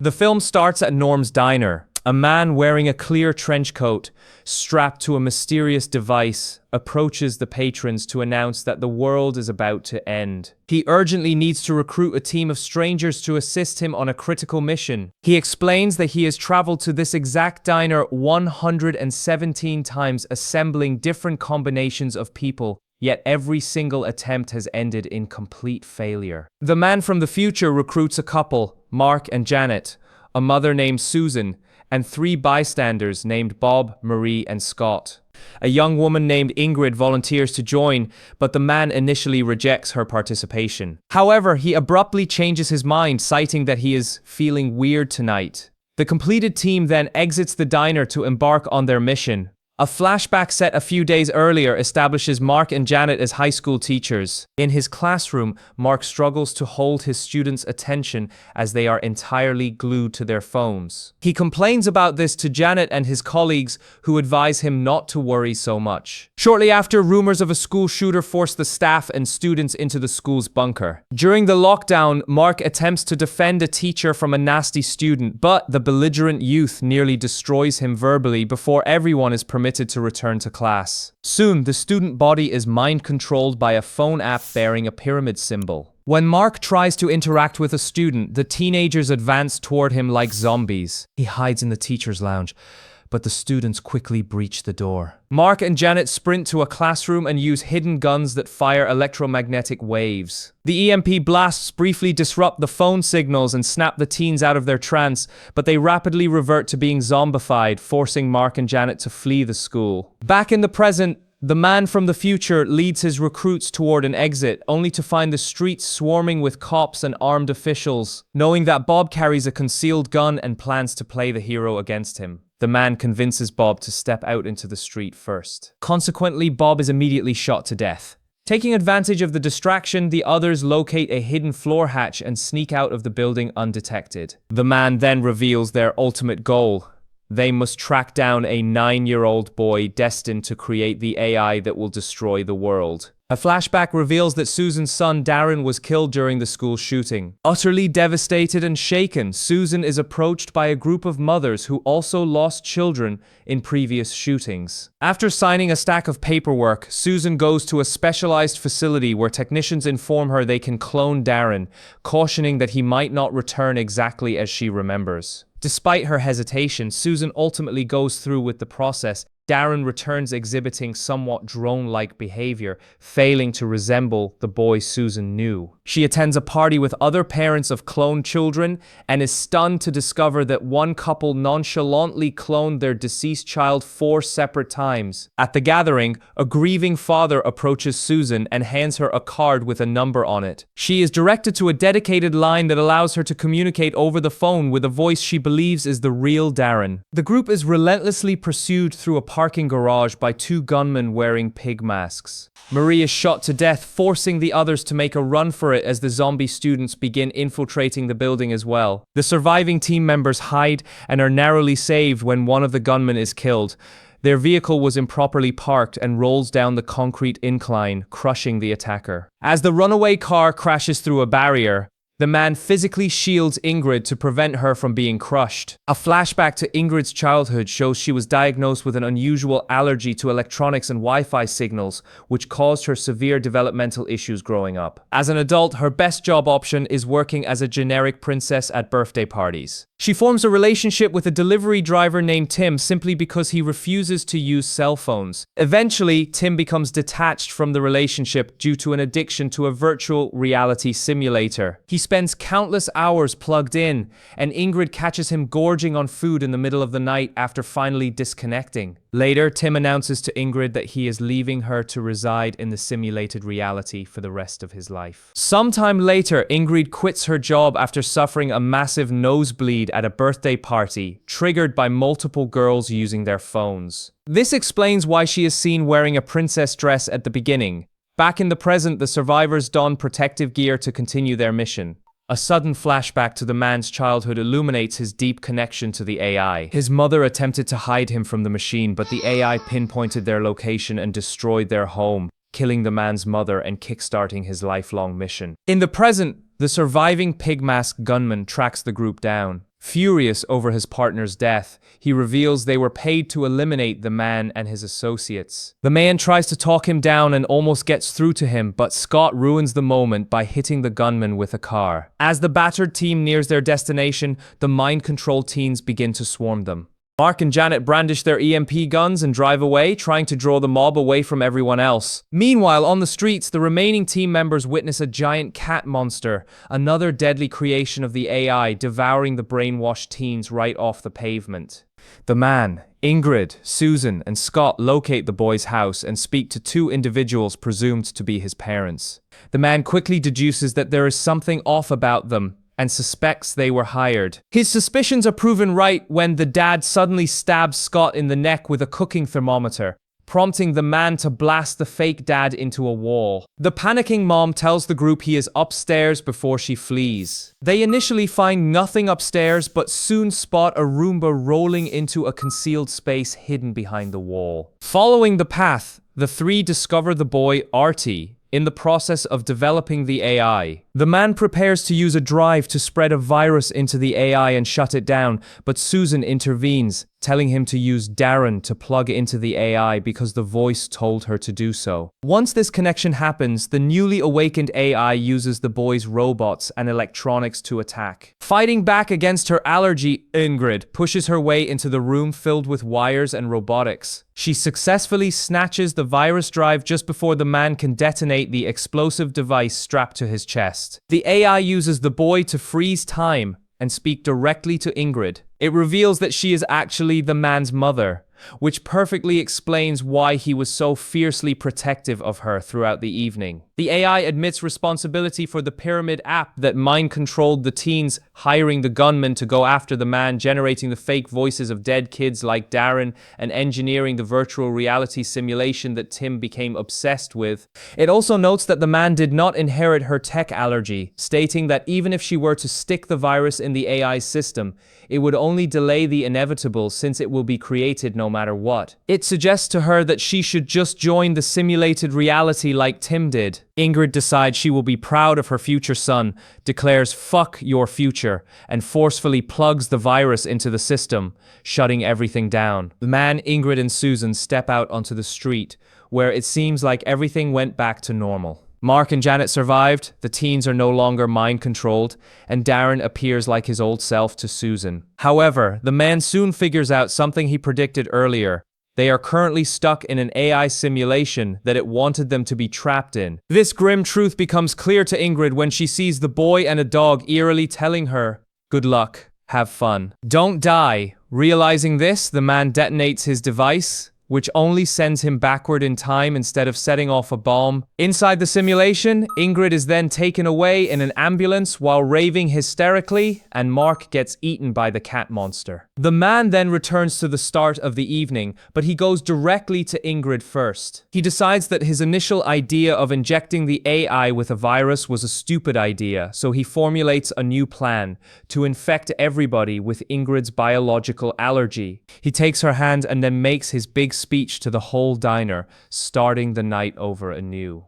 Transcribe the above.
The film starts at Norm's diner. A man wearing a clear trench coat, strapped to a mysterious device, approaches the patrons to announce that the world is about to end. He urgently needs to recruit a team of strangers to assist him on a critical mission. He explains that he has traveled to this exact diner 117 times, assembling different combinations of people, yet every single attempt has ended in complete failure. The man from the future recruits a couple, Mark and Janet, a mother named Susan, and 3 bystanders named Bob, Marie, and Scott. A young woman named Ingrid volunteers to join, but the man initially rejects her participation. However, he abruptly changes his mind, citing that he is feeling weird tonight. The completed team then exits the diner to embark on their mission. A flashback set a few days earlier establishes Mark and Janet as high school teachers. In his classroom, Mark struggles to hold his students' attention as they are entirely glued to their phones. He complains about this to Janet and his colleagues, who advise him not to worry so much. Shortly after, rumors of a school shooter force the staff and students into the school's bunker. During the lockdown, Mark attempts to defend a teacher from a nasty student, but the belligerent youth nearly destroys him verbally before everyone is permitted to return to class. Soon, the student body is mind-controlled by a phone app bearing a pyramid symbol. When Mark tries to interact with a student, the teenagers advance toward him like zombies. He hides in the teacher's lounge, but the students quickly breach the door. Mark and Janet sprint to a classroom and use hidden guns that fire electromagnetic waves. The EMP blasts briefly disrupt the phone signals and snap the teens out of their trance, but they rapidly revert to being zombified, forcing Mark and Janet to flee the school. Back in the present, the man from the future leads his recruits toward an exit, only to find the streets swarming with cops and armed officials. Knowing that Bob carries a concealed gun and plans to play the hero against him, the man convinces Bob to step out into the street first. Consequently, Bob is immediately shot to death. Taking advantage of the distraction, the others locate a hidden floor hatch and sneak out of the building undetected. The man then reveals their ultimate goal. They must track down a 9-year-old boy destined to create the AI that will destroy the world. A flashback reveals that Susan's son Darren was killed during the school shooting. Utterly devastated and shaken, Susan is approached by a group of mothers who also lost children in previous shootings. After signing a stack of paperwork, Susan goes to a specialized facility where technicians inform her they can clone Darren, cautioning that he might not return exactly as she remembers. Despite her hesitation, Susan ultimately goes through with the process. Darren returns exhibiting somewhat drone-like behavior, failing to resemble the boy Susan knew. She attends a party with other parents of cloned children and is stunned to discover that one couple nonchalantly cloned their deceased child 4 separate times. At the gathering, a grieving father approaches Susan and hands her a card with a number on it. She is directed to a dedicated line that allows her to communicate over the phone with a voice she believes is the real Darren. The group is relentlessly pursued through a parking garage by 2 gunmen wearing pig masks. Marie is shot to death, forcing the others to make a run for it as the zombie students begin infiltrating the building as well. The surviving team members hide and are narrowly saved when one of the gunmen is killed. Their vehicle was improperly parked and rolls down the concrete incline, crushing the attacker. As the runaway car crashes through a barrier, the man physically shields Ingrid to prevent her from being crushed. A flashback to Ingrid's childhood shows she was diagnosed with an unusual allergy to electronics and Wi-Fi signals, which caused her severe developmental issues growing up. As an adult, her best job option is working as a generic princess at birthday parties. She forms a relationship with a delivery driver named Tim simply because he refuses to use cell phones. Eventually, Tim becomes detached from the relationship due to an addiction to a virtual reality simulator. He spends countless hours plugged in, and Ingrid catches him gorging on food in the middle of the night after finally disconnecting. Later, Tim announces to Ingrid that he is leaving her to reside in the simulated reality for the rest of his life. Sometime later, Ingrid quits her job after suffering a massive nosebleed at a birthday party, triggered by multiple girls using their phones. This explains why she is seen wearing a princess dress at the beginning. Back in the present, the survivors don protective gear to continue their mission. A sudden flashback to the man's childhood illuminates his deep connection to the AI. His mother attempted to hide him from the machine, but the AI pinpointed their location and destroyed their home, killing the man's mother and kickstarting his lifelong mission. In the present, the surviving pig mask gunman tracks the group down. Furious over his partner's death, he reveals they were paid to eliminate the man and his associates. The man tries to talk him down and almost gets through to him, but Scott ruins the moment by hitting the gunman with a car. As the battered team nears their destination, the mind-controlled teens begin to swarm them. Mark and Janet brandish their EMP guns and drive away, trying to draw the mob away from everyone else. Meanwhile, on the streets, the remaining team members witness a giant cat monster, another deadly creation of the AI, devouring the brainwashed teens right off the pavement. The man, Ingrid, Susan, and Scott locate the boy's house and speak to two individuals presumed to be his parents. The man quickly deduces that there is something off about them, and suspects they were hired. His suspicions are proven right when the dad suddenly stabs Scott in the neck with a cooking thermometer, prompting the man to blast the fake dad into a wall. The panicking mom tells the group he is upstairs before she flees. They initially find nothing upstairs, but soon spot a Roomba rolling into a concealed space hidden behind the wall. Following the path, the three discover the boy, Artie, in the process of developing the AI. The man prepares to use a drive to spread a virus into the AI and shut it down, but Susan intervenes, telling him to use Darren to plug into the AI because the voice told her to do so. Once this connection happens, the newly awakened AI uses the boy's robots and electronics to attack. Fighting back against her allergy, Ingrid pushes her way into the room filled with wires and robotics. She successfully snatches the virus drive just before the man can detonate the explosive device strapped to his chest. The AI uses the boy to freeze time and speak directly to Ingrid. It reveals that she is actually the man's mother, which perfectly explains why he was so fiercely protective of her throughout the evening. The AI admits responsibility for the pyramid app that mind-controlled the teens, hiring the gunman to go after the man, generating the fake voices of dead kids like Darren, and engineering the virtual reality simulation that Tim became obsessed with. It also notes that the man did not inherit her tech allergy, stating that even if she were to stick the virus in the AI system, it would only delay the inevitable since it will be created no matter what. It suggests to her that she should just join the simulated reality like Tim did. Ingrid decides she will be proud of her future son, declares "fuck your future," and forcefully plugs the virus into the system, shutting everything down. The man, Ingrid, and Susan step out onto the street, where it seems like everything went back to normal. Mark and Janet survived, the teens are no longer mind-controlled, and Darren appears like his old self to Susan. However, the man soon figures out something he predicted earlier. They are currently stuck in an AI simulation that it wanted them to be trapped in. This grim truth becomes clear to Ingrid when she sees the boy and a dog eerily telling her, "Good luck, have fun. Don't die." Realizing this, the man detonates his device, which only sends him backward in time instead of setting off a bomb. Inside the simulation, Ingrid is then taken away in an ambulance while raving hysterically, and Mark gets eaten by the cat monster. The man then returns to the start of the evening, but he goes directly to Ingrid first. He decides that his initial idea of injecting the AI with a virus was a stupid idea, so he formulates a new plan to infect everybody with Ingrid's biological allergy. He takes her hand and then makes his big speech to the whole diner, starting the night over anew.